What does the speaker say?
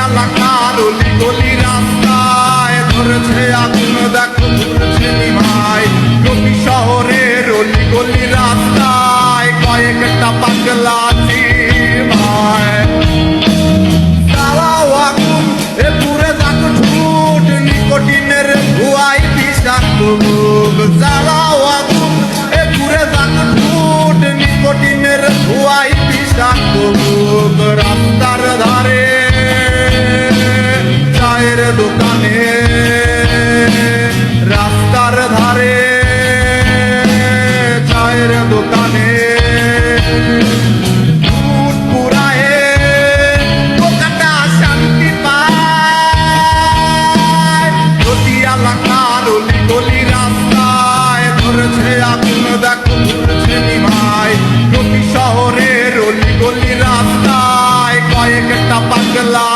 এলাকার অলি গলি রাস্তায় ধরেছে আগুন, দেখো ঘুরছে নিভাই। প্রতি শহরের অলি গলি রাস্তায় কয়েকটা পাগলা ভাই। জ্বালাও আগুন, এ পুরে যাক ঠুট, নিকোটিনের ধোঁয়ায় বিষাক্ত মুখ। জ্বালাও আগুন, এ পুরে যাক ঠুট, নিকোটিনের ধোঁয়ায় বিষাক্ত মুখ। রাস্তার ধারে চায়ের দোকানে, রাস্তার ধারে চায়ের দোকানে দুধ পুরায়ে পোকাটা শান্তি পায়। প্রতি এলাকার অলি গলি রাস্তায় ধরেছে আগুন, দেখো ঘুরছে নিভাই। প্রতি শহরের অলি গলি রাস্তায় কয়েকটা পাগলা